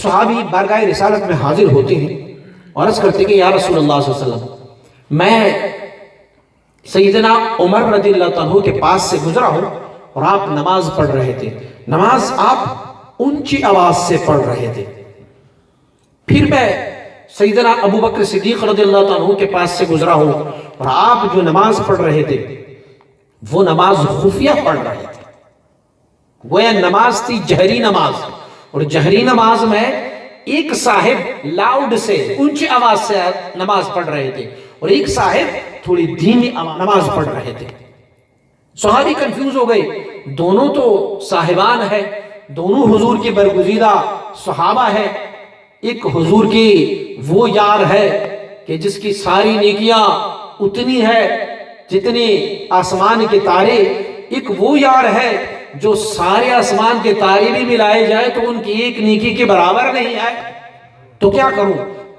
صحابی بارگاہ رسالت میں حاضر ہوتے ہیں اور عرض کرتے کہ یا رسول اللہ صلی اللہ علیہ وسلم، میں سیدنا عمر رضی اللہ عنہ کے پاس سے گزرا ہوں اور آپ نماز پڑھ رہے تھے، نماز آپ اونچی آواز سے پڑھ رہے تھے۔ پھر میں سیدنا ابو بکر صدیق رضی اللہ عنہ کے پاس سے گزرا ہوں اور آپ جو نماز پڑھ رہے تھے وہ نماز خفیہ پڑھ رہے تھے۔ گویا نماز تھی جہری نماز، اور جہری نماز میں ایک صاحب لاؤڈ سے اونچی آواز سے نماز پڑھ رہے تھے اور ایک صاحب تھوڑی دھیمی نماز پڑھ رہے تھے۔ صحابی کنفیوز ہو گئے، دونوں تو صاحبان ہے، دونوں حضور کے برگزیدہ صحابہ ہے۔ ایک حضور کی وہ یار ہے کہ جس کی ساری نیکیاں اتنی ہے جتنی آسمان کے تارے، ایک وہ یار ہے جو سارے آسمان کے تارے بھی ملائے جائے تو ان کی ایک نیکی کے برابر نہیں ہے۔ تو کیا کروں؟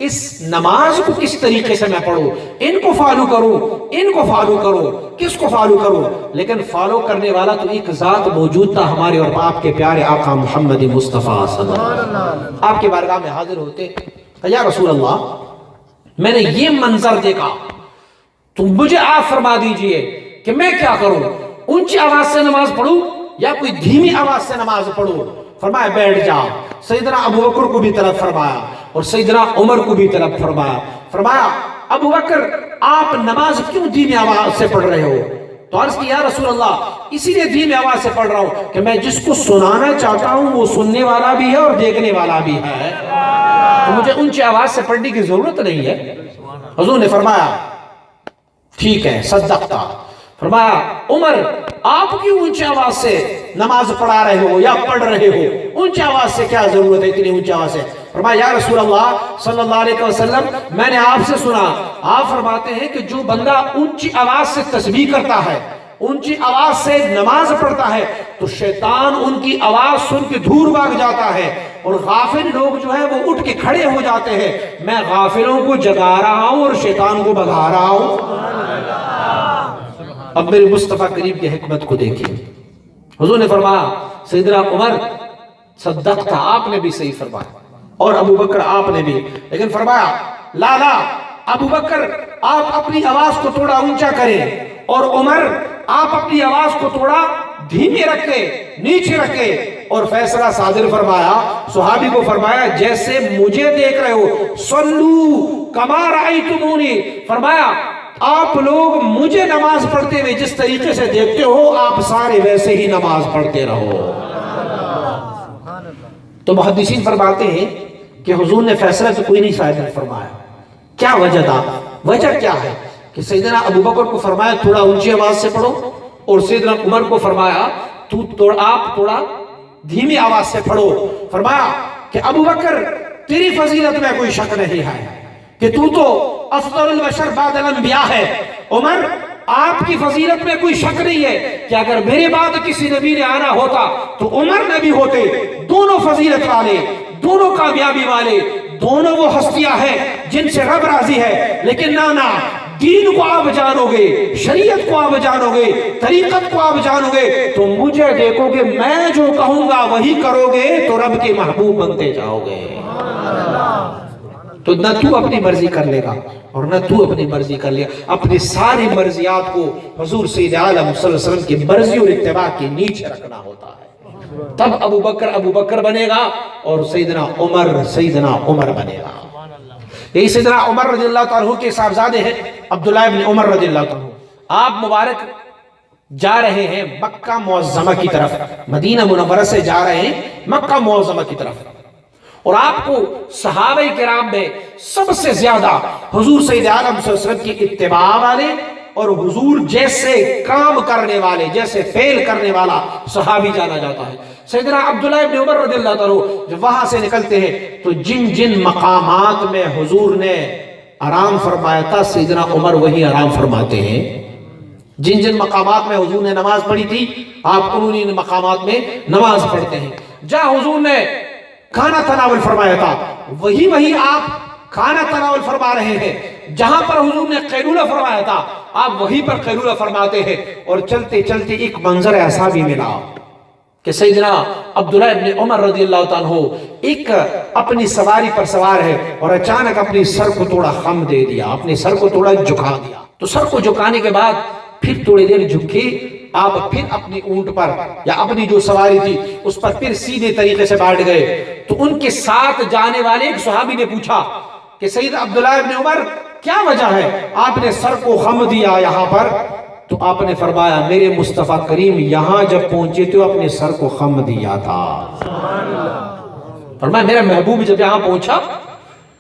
اس نماز کو کس طریقے سے میں پڑھوں؟ ان کو فالو کروں، ان کو فالو کروں، کس کو فالو کروں؟ لیکن فالو کرنے والا تو ایک ذات موجود تھا، ہمارے اور آپ کے پیارے آقا محمد مصطفیٰ صلی اللہ علیہ وسلم۔ آپ کے بارگاہ میں حاضر ہوتے، یا رسول اللہ میں نے یہ منظر دیکھا، تو مجھے آپ فرما دیجئے کہ میں کیا کروں؟ اونچی آواز سے نماز پڑھوں یا کوئی دھیمی آواز سے نماز پڑھوں؟ فرمایا بیٹھ جا۔ سیدنا ابو بکر کو بھی طلب فرمایا اور سیدنا عمر کو بھی طلب فرمایا۔ فرمایا ابو بکر آپ نماز کیوں دھیمی آواز سے پڑھ رہے ہو؟ تو عرض کی یا رسول اللہ اسی لیے دھیمی آواز سے پڑھ رہا ہوں کہ میں جس کو سنانا چاہتا ہوں وہ سننے والا بھی ہے اور دیکھنے والا بھی ہے، تو مجھے اونچی آواز سے پڑھنے کی ضرورت نہیں ہے۔ حضور نے فرمایا ٹھیک ہے صدقتا۔ فرمایا عمر آپ کیوں اونچی آواز سے نماز پڑھا رہے ہو یا پڑھ رہے ہو؟ اونچی آواز سے کیا ضرورت ہے اتنی اونچی آواز سے؟ فرمایا یا رسول اللہ صلی اللہ علیہ وسلم میں نے آپ سے سنا، آپ فرماتے ہیں کہ جو بندہ اونچی آواز سے تسبیح کرتا ہے، اونچی آواز سے نماز پڑھتا ہے تو شیطان ان کی آواز سن کے دور بھاگ جاتا ہے اور غافل لوگ جو ہے وہ اٹھ کے کھڑے ہو جاتے ہیں۔ میں غافلوں کو جگا رہا ہوں اور شیطان کو بھگا رہا ہوں۔ اب میرے مصطفیٰ کریم کی حکمت کو دیکھیں۔ حضور نے فرمایا سیدنا عمر صدقتا، آپ نے بھی صحیح فرمایا، اور ابو بکر آپ نے بھی، لیکن فرمایا لا ابو بکر آپ اپنی آواز کو تھوڑا اونچا کریں اور عمر آپ اپنی آواز کو تھوڑا دھیمی رکھے، نیچے رکھے، اور فیصلہ صادر فرمایا۔ صحابی کو فرمایا جیسے مجھے دیکھ رہے ہو، صلو کما رأیتمونی، فرمایا آپ لوگ مجھے نماز پڑھتے ہوئے جس طریقے سے دیکھتے ہو آپ سارے ویسے ہی نماز پڑھتے رہو۔ تو محدثین فرماتے ہیں کہ حضور نے فیصلہ تو کوئی نہیں صادر فرمایا، کیا وجہ تھا؟ وجہ کیا ہے کہ سیدنا ابو بکر کو فرمایا تھوڑا اونچی آواز سے پڑھو اور سیدنا عمر کو فرمایا آپ تھوڑا دھیمی آواز سے پڑھو۔ فرمایا کہ ابو بکر تیری فضیلت میں کوئی شک نہیں ہے کہ تو افضل البشر بعد الانبیاء ہے، عمر آپ کی فضیلت میں کوئی شک نہیں ہے کہ اگر میرے بعد کسی نبی نے آنا ہوتا تو عمر نبی ہوتے۔ دونوں فضیلت والے، دونوں کامیابی والے، دونوں وہ ہستیاں ہیں جن سے رب راضی ہے، لیکن نانا دین کو آپ جانو گے، شریعت کو آپ جانو گے، طریقت کو آپ جانو گے تو مجھے دیکھو گے، میں جو کہوں گا وہی کرو گے تو رب کے محبوب بنتے جاؤ گے۔ تو نہ تو اپنی مرضی کر لے گا اور نہ تو اپنی مرضی کر لے، اپنی ساری مرضیات کو حضور سید عالم صلی اللہ علیہ وسلم کی مرضی اور اتباع کے نیچے رکھنا ہوتا ہے، تب ابو بکر بنے گا اور سیدنا عمر بنے گا۔ یہی سیدنا عمر رضی اللہ عنہ کے صاحبزادے ہیں عبداللہ ابن عمر رضی اللہ عنہ۔ آپ مبارک جا رہے ہیں مکہ معظمہ کی طرف، مدینہ منورہ سے جا رہے ہیں مکہ معظمہ کی طرف، اور آپ کو صحابہ کرام میں سب سے زیادہ حضور سید عالم صلی اللہ علیہ وسلم کی اتباع والے اور حضور جیسے کام کرنے والے، جیسے فعل کرنے والا صحابی جانا جاتا ہے۔ سیدنا عبداللہ ابن عمر رضی اللہ عنہ جب وہاں سے نکلتے ہیں تو جن جن مقامات میں حضور نے آرام فرمایا تھا سیدنا عمر وہی آرام فرماتے ہیں۔ جن جن مقامات میں حضور نے نماز پڑھی تھی آپ انہی مقامات میں نماز پڑھتے ہیں۔ جہاں حضور نے کھانا تناول فرمایا تھا وہی آپ کھانا تناول فرما رہے ہیں۔ جہاں پر حضور نے قیلولہ فرمایا تھا آپ وہیں پر قیلولہ فرماتے ہیں۔ اور چلتے چلتے ایک منظر ایسا بھی ملا، کہ سیدنا عبداللہ ابن عمر رضی اللہ تعالیٰ عنہ ایک اپنی سواری پر سوار ہے اور اچانک اپنی سر کو تھوڑا خم دے دیا، اپنے سر کو تھوڑا جھکا دیا. تو سر کو جھکانے کے بعد پھر تھوڑی دیر جھکے، آپ پھر اپنی اونٹ پر یا اپنی جو سواری تھی اس پر پھر سیدھے طریقے سے بیٹھ گئے. تو ان کے ساتھ جانے والے ایک صحابی نے پوچھا کہ سید عبداللہ ابن عمر کیا وجہ ہے آپ نے سر کو خم دیا یہاں پر؟ تو آپ نے فرمایا میرے مصطفیٰ کریم یہاں جب پہنچے تو اپنے سر کو خم دیا تھا. فرمایا میرا محبوب جب یہاں پہنچا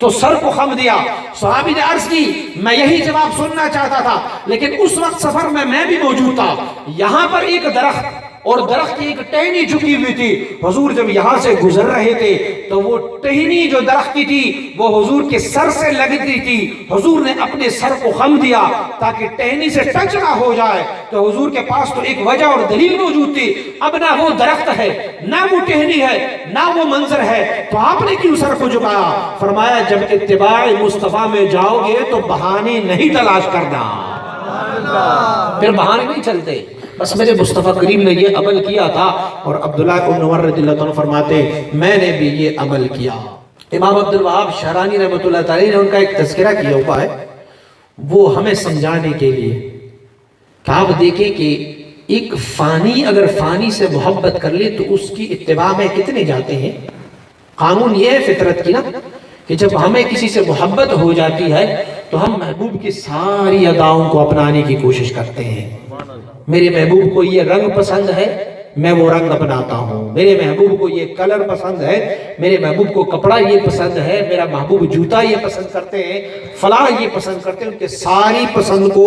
تو سر کو خم دیا. صحابی نے عرض کی میں یہی جواب سننا چاہتا تھا، لیکن اس وقت سفر میں بھی موجود تھا. یہاں پر ایک درخت اور درخت کی ایک ٹہنی جھکی ہوئی تھی. حضور جب یہاں سے گزر رہے تھے تو وہ ٹہنی جو درخت کی تھی وہ حضور کے سر سے لگتی تھی. حضور نے اپنے سر کو خم دیا تاکہ ٹہنی سے ٹچ نہ ہو جائے. تو حضور کے پاس تو ایک وجہ اور دلیل موجود تھی، اب نہ وہ درخت ہے، نہ وہ ٹہنی ہے، نہ وہ منظر ہے، تو آپ نے کیوں سر کو جھکایا؟ فرمایا جب اتباع مصطفیٰ میں جاؤ گے تو بہانے نہیں تلاش کرنا، پھر بہانے نہیں چلتے. بس میرے مصطفیٰ کریم نے یہ عمل کیا تھا. اور عبداللہ ابن عمر رضی اللہ عنہ فرماتے میں نے بھی یہ عمل کیا. امام عبد الوہاب شعرانی رحمۃ اللہ تعالی نے ان کا ایک تذکرہ کیا ہوا ہے، وہ ہمیں سمجھانے کے لیے کہ آپ دیکھیں کہ ایک فانی اگر فانی سے محبت کر لے تو اس کی اتباع میں کتنے جاتے ہیں. قانون یہ ہے فطرت کی نا کہ جب ہمیں کسی سے محبت ہو جاتی ہے تو ہم محبوب کی ساری اداؤں کو اپنانے کی کوشش کرتے ہیں. میرے محبوب کو یہ رنگ پسند ہے میں وہ رنگ اپناتا ہوں، میرے محبوب کو یہ کلر پسند ہے، میرے محبوب کو کپڑا یہ پسند ہے، میرا محبوب جوتا یہ پسند کرتے ہیں، فلاں یہ پسند کرتے ہیں. ان کے ساری پسند کو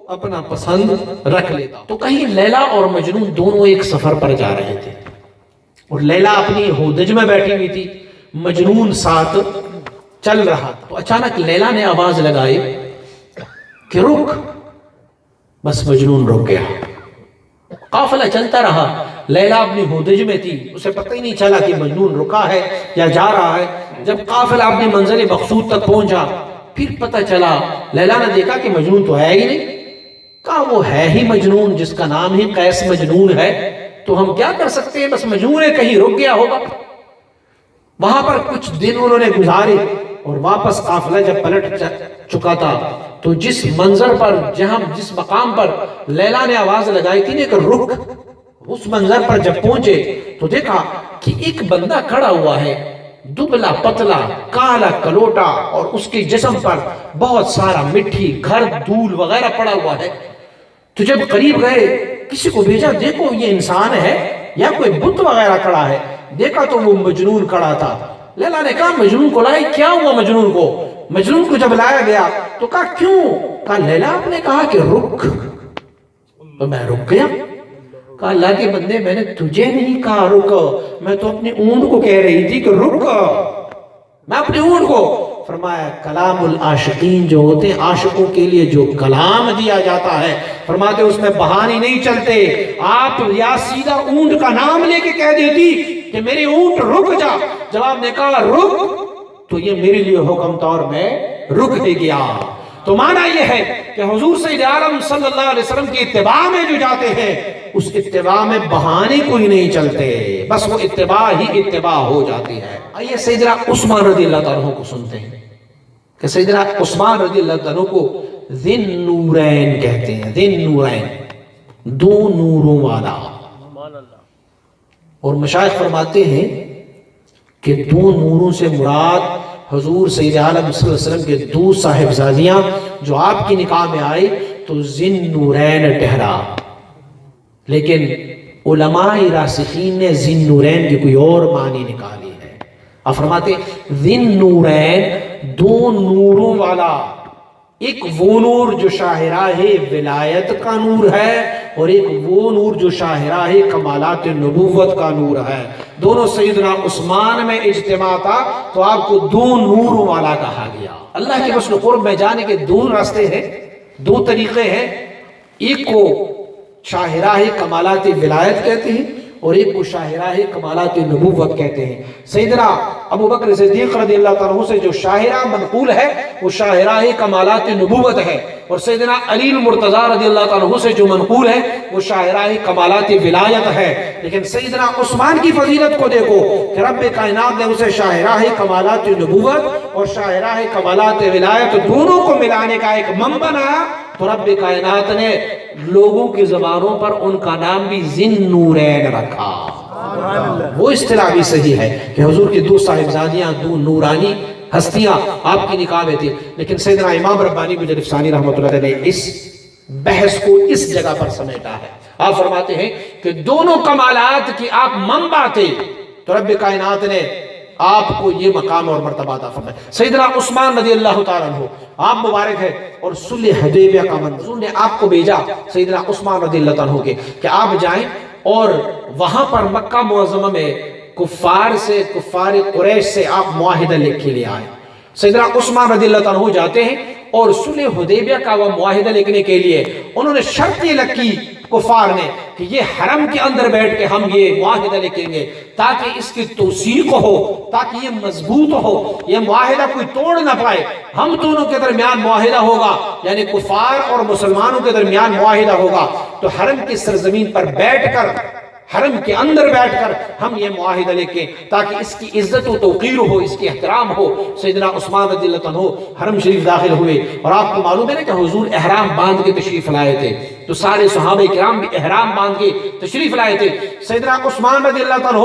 اپنا پسند رکھ لیتا. تو کہیں لیلا اور مجنون دونوں ایک سفر پر جا رہے تھے اور لیلا اپنی ہودج میں بیٹھی ہوئی تھی، مجنون ساتھ چل رہا تھا. تو اچانک لیلا نے آواز لگائی کہ رک. بس مجنون رک گیا. قافلہ چلتا رہا، لیلا اپنی ہودج میں تھی، اسے پتہ ہی نہیں چلا کہ مجنون رکا ہے یا جا رہا ہے. جب قافلہ اپنی منزل مقصود تک پہنچا پھر پتہ چلا، لیلا نے دیکھا کہ مجنون تو ہے ہی نہیں. کہا وہ ہے ہی مجنون جس کا نام ہی قیس مجنون ہے، تو ہم کیا کر سکتے ہیں، بس مجنون ہے کہیں رک گیا ہوگا. وہاں پر کچھ دن انہوں نے گزارے اور واپس قافلہ جب پلٹ چکا تھا تو جس منظر پر جس مقام پر لیلا نے آواز لگائی تھی کہ رک، اس منظر پر جب پہنچے تو دیکھا کہ ایک بندہ کھڑا ہوا ہے، دبلا پتلا کالا کلوٹا، اور اس کے جسم پر بہت سارا مٹی گھر دھول وغیرہ پڑا ہوا ہے. تو جب قریب گئے کسی کو بھیجا دیکھو یہ انسان ہے یا کوئی بت وغیرہ کھڑا ہے. دیکھا تو وہ مجنون کھڑا تھا. لیلا نے کہا مجنون کو لائے، کیا ہوا مجنون کو؟ مجنون کو جب لایا گیا تو کہا کیوں؟ کہا لیلا آپ نے کہا کہ رک، تو میں رک گیا. کہا اللہ کے بندے میں نے تجھے نہیں کہا رک، میں تو اپنی اونٹ کو کہہ رہی تھی کہ رک، میں اپنی اونٹ کو. فرمایا کلام العاشقین جو ہوتے ہیں، عاشقوں کے لیے جو کلام دیا جاتا ہے، فرماتے اس میں بہانے نہیں چلتے. آپ یا سیدھا اونٹ کا نام لے کے کہہ دیتی کہ میری اونٹ رک جا، جب آپ نے کہا رک تو یہ میرے لیے حکم طور میں رک دے گیا. تو معنی یہ ہے کہ حضور سید عالم صلی اللہ علیہ وسلم کی اتباع میں جو جاتے ہیں اس اتباع میں بہانے کوئی نہیں چلتے، بس وہ اتباع ہی اتباع ہو جاتی ہے. آئیے سیدنا عثمان رضی اللہ عنہ کو سنتے ہیں کہ سیدنا عثمان رضی اللہ عنہ کو ذی النورین کہتے ہیں. ذی النورین، دو نوروں والا. اور مشائخ فرماتے ہیں کہ دو نوروں سے مراد حضور سید عالم صلی اللہ علیہ وسلم کے دو صاحبزادیاں جو آپ کی نکاح میں آئی تو ذی النورین ٹھہرا، لیکن علماء راسخین نے ذی النورین کی کوئی اور معنی نکالی ہے. آپ فرماتے ذی النورین، دو نوروں والا. ایک وہ نور جو شاہراہ ولایت کا نور ہے اور ایک وہ نور جو شاہراہ کمالات نبوت کا نور ہے. دونوں سیدنا عثمان میں اجتماع تھا تو آپ کو دو نوروں والا کہا گیا. اللہ کے حسن قرب میں جانے کے دو راستے ہیں، دو طریقے ہیں. ایک کو شاہراہ کمالات ولایت کہتے ہیں اور ایک کو شاہراہ کمالات نبوت کہتے ہیں. سیدنا ابو بکر صدیق رضی اللہ عنہ سے جو شاہراہ منقول ہے وہ شاہراہ کمالات نبوت ہے، اور سیدنا علی المرتضی رضی اللہ عنہ سے جو منقول ہے وہ شاہراہ کمالات ولایت ہے. لیکن سیدنا عثمان کی فضیلت کو دیکھو کہ رب کائنات نے اسے شاہراہ کمالات نبوت اور شاہراہ کمالات ولایت دونوں کو ملانے کا ایک منبع بنایا، تو رب کائنات نے لوگوں کی زبانوں پر ان کا نام بھی ذی النورین رکھا۔ وہ اصطلاح بھی صحیح ہے کہ حضور کی دو صاحبزادیاں، دو نورانی ہستیاں آپ کی نکاح میں تھی، لیکن سیدنا امام ربانی مجدد ثانی رحمۃ اللہ علیہ نے اس بحث کو اس جگہ پر سمیٹا ہے۔ آپ فرماتے ہیں کہ دونوں کمالات کی آپ منبع تھے، تو رب کائنات نے آپ کو یہ مقام اور مرتبہ عطا فرمایا۔ سیدنا عثمان رضی اللہ تعالیٰ عنہ آپ مبارک ہے، اور صلح حدیبیہ کا منظور نے آپ کو بھیجا سیدنا عثمان رضی اللہ عنہ کے کہ آپ جائیں اور وہاں پر مکہ معظمہ میں کفار قریش سے آپ معاہدہ لکھ کے لے آئے۔ سیدنا عثمان رضی اللہ عنہ جاتے ہیں اور صلح حدیبیہ کا وہ معاہدہ لکھنے کے لیے انہوں نے شرط یہ لکھی کفار نے کہ یہ حرم کے اندر بیٹھ کے ہم یہ معاہدہ لکھیں گے تاکہ اس کی توثیق ہو، تاکہ یہ مضبوط ہو، یہ معاہدہ کوئی توڑ نہ پائے، ہم دونوں کے درمیان معاہدہ ہوگا، یعنی کفار اور مسلمانوں کے درمیان معاہدہ ہوگا، تو حرم کی سرزمین پر بیٹھ کر، حرم کے اندر بیٹھ کر ہم یہ معاہدہ لکھیں تاکہ اس کی عزت و توقیر ہو، اس کی احترام ہو۔ سیدنا عثمان رضی اللہ عنہ حرم شریف داخل ہوئے، اور آپ کو معلوم ہے نا کہ حضور احرام باندھ کے تشریف لائے تھے، تو سارے صحابہ کرام بھی احرام باندھ کے تشریف لائے تھے۔ سیدنا عثمان رضی اللہ عنہ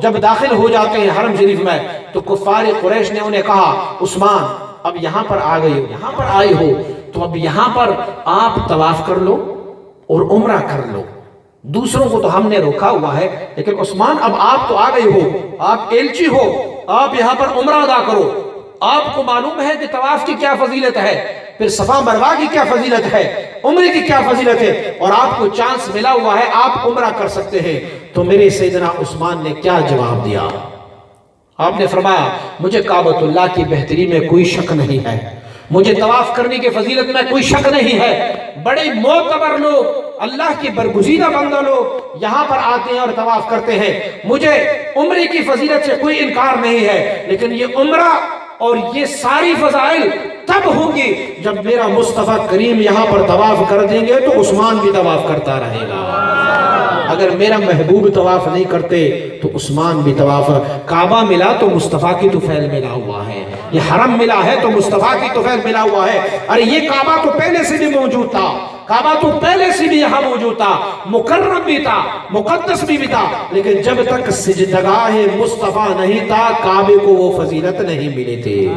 جب داخل ہو جاتے ہیں حرم شریف میں، تو کفار قریش نے انہیں کہا عثمان اب یہاں پر آ گئے ہو، یہاں پر آئے ہو تو اب یہاں پر آپ طواف کر لو اور عمرہ کر لو، دوسروں کو تو ہم نے روکا ہوا ہے، لیکن عثمان اب آپ تو آ گئے ہو، آپ ایلچی ہو، آپ یہاں پر عمرہ ادا کرو۔ آپ کو معلوم ہے کہ طواف کی کیا فضیلت ہے، پھر صفا مروہ کی کیا فضیلت ہے، عمرے کی کیا فضیلت ہے، اور آپ کو چانس ملا ہوا ہے، آپ عمرہ کر سکتے ہیں۔ تو میرے سیدنا عثمان نے کیا جواب دیا؟ آپ نے فرمایا مجھے کعبۃ اللہ کی بہتری میں کوئی شک نہیں ہے، مجھے طواف کرنے کی فضیلت میں کوئی شک نہیں ہے، بڑے معتبر لوگ، اللہ کی برگزیدہ بندہ لوگ یہاں پر آتے ہیں اور طواف کرتے ہیں، مجھے عمرے کی فضیلت سے کوئی انکار نہیں ہے، لیکن یہ عمرہ اور یہ ساری فضائل تب ہوگی جب میرا مصطفیٰ کریم یہاں پر طواف کر دیں گے تو عثمان بھی طواف کرتا رہے گا۔ اگر میرا محبوب طواف نہیں کرتے تو عثمان بھی طواف، کعبہ ملا تو مصطفیٰ کی طفیل ملا ہوا ہے، یہ حرم ملا ہے تو مصطفیٰ کی طفیل ملا ہوا ہے۔ ارے یہ کعبہ تو پہلے سے بھی موجود تھا، کعبہ تو پہلے سے بھی یہاں موجود تھا، مکرم بھی تھا، مقدس بھی تھا، لیکن جب تک سجدگاہ مصطفیٰ نہیں تھا کعبے کو وہ فضیلت نہیں ملی تھی۔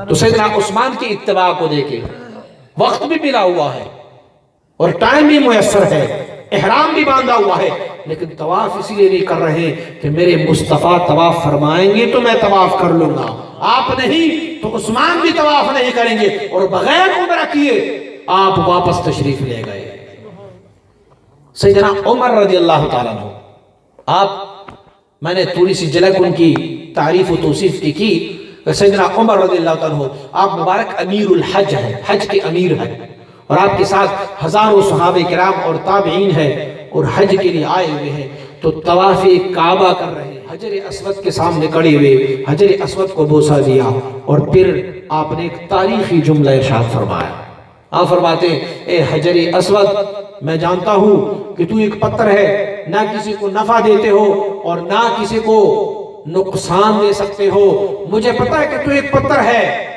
تو سیدنا عثمان کی اتباع کو دیکھیں، وقت بھی ملا ہوا ہے اور ٹائم بھی میسر ہے، احرام بھی باندھا ہوا ہے، لیکن طواف اسی لیے نہیں کر رہے کہ میرے مصطفیٰ طواف فرمائیں گے تو میں طواف کر لوں گا، آپ نہیں تو عثمان بھی طواف نہیں کریں گے، اور بغیر عمرہ کیے آپ واپس تشریف لے گئے۔ سیدنا عمر رضی اللہ تعالیٰ عنہ، آپ میں نے تھوڑی سی جھلک ان کی تعریف و توصیف کی کہ سیدنا عمر رضی اللہ عنہ آپ مبارک امیر الحج ہیں، حج کے امیر ہیں، اور آپ کے ساتھ ہزاروں صحابہ کرام اور تابعین ہیں اور حج کے لیے آئے ہوئے ہیں، تو طواف کعبہ کر رہے ہیں، حجر اسود کے سامنے کھڑے ہوئے حجر اسود کو بوسہ دیا، اور پھر آپ نے ایک تاریخی جملہ ارشاد فرمایا۔ آپ فرماتے ہیں اے حجر اسود، میں جانتا ہوں کہ تو ایک پتھر ہے، نہ کسی کو نفع دیتے ہو اور نہ کسی کو نقصان دے سکتے ہو، مجھے پتا ہے کہ تو ایک پتھر ہے۔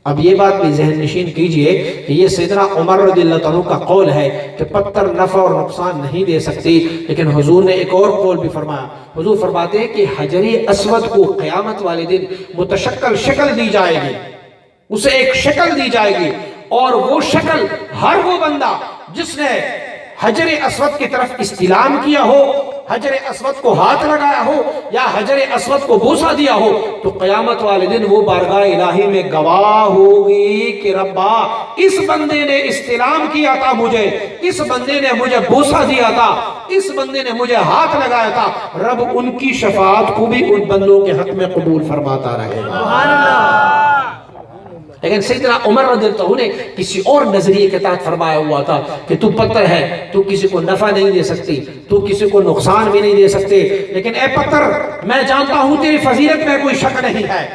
اب یہ بات بھی ذہن نشین کیجئے کہ یہ سیدنا عمر رضی اللہ عنہ کا قول ہے کہ پتھر نفع اور نقصان نہیں دے سکتی، لیکن حضور نے ایک اور قول بھی فرمایا۔ حضور فرماتے ہیں کہ حجر اسود کو قیامت والے دن متشکل شکل دی جائے گی، اسے ایک شکل دی جائے گی، اور وہ شکل ہر وہ بندہ جس نے حجر اسود کی طرف استلام کیا ہو، حجر اسود کو ہاتھ لگایا ہو یا حجر اسود کو بوسہ دیا ہو، تو قیامت والے دن وہ بارگاہ الہی میں گواہ ہوگی کہ ربا اس بندے نے استلام کیا تھا مجھے، اس بندے نے مجھے بوسہ دیا تھا، اس بندے نے مجھے ہاتھ لگایا تھا۔ رب ان کی شفاعت کو بھی ان بندوں کے حق میں قبول فرماتا رہے گا۔ سبحان اللہ۔ لیکن سیدنا عمر رضی اللہ عنہ نے کسی اور نظریے کے تحت فرمایا ہوا تھا کہ تو پتھر ہے، تو کسی کو نفع نہیں دے سکتی، تو کسی کو نقصان بھی نہیں دے سکتے، لیکن اے پتھر میں جانتا ہوں تیری فضیلت میں کوئی شک نہیں ہے،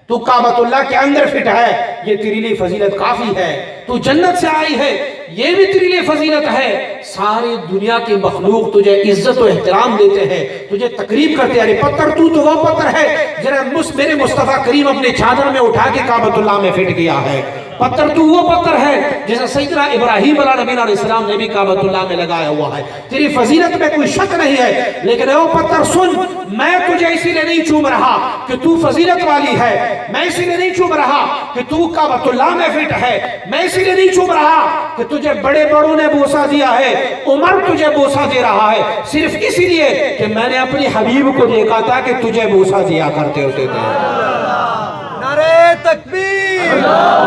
تو کعبۃ اللہ کے اندر فٹ ہے، یہ تیرے لیے فضیلت کافی ہے، تو جنت سے آئی ہے، یہ بھی تیرے لیے فضیلت ہے، ساری دنیا کی مخلوق تجھے عزت و احترام دیتے ہیں، تجھے تقریب کرتے ہیں، پتھر تو وہ پتھر ہے جنہیں میرے مصطفیٰ کریم اپنے چادر میں اٹھا کے کعبۃ اللہ میں فٹ کیا ہے، پتھر تو وہ پتھر ہے جیسا سیدنا ابراہیم علیہ السلام نے بھی کعبۃ اللہ میں لگایا ہوا ہے۔ تیری فضیلت میں کوئی شک نہیں ہے، لیکن اے پتھر سن، میں تجھے اسی لیے نہیں چوم رہا کہ تو فضیلت والی ہے، میں اسی لیے نہیں چوم رہا کہ تو کعبۃ اللہ میں فٹ ہے، میں اسی لیے نہیں چوم رہا کہ تجھے بڑے بڑوں نے بوسہ دیا ہے، عمر تجھے بوسہ دے رہا ہے، صرف اسی لیے کہ میں نے اپنی حبیب کو دیکھا تھا کہ تجھے بوسہ دیا کرتے ہوتے تھے۔ نعرہ تکبیر!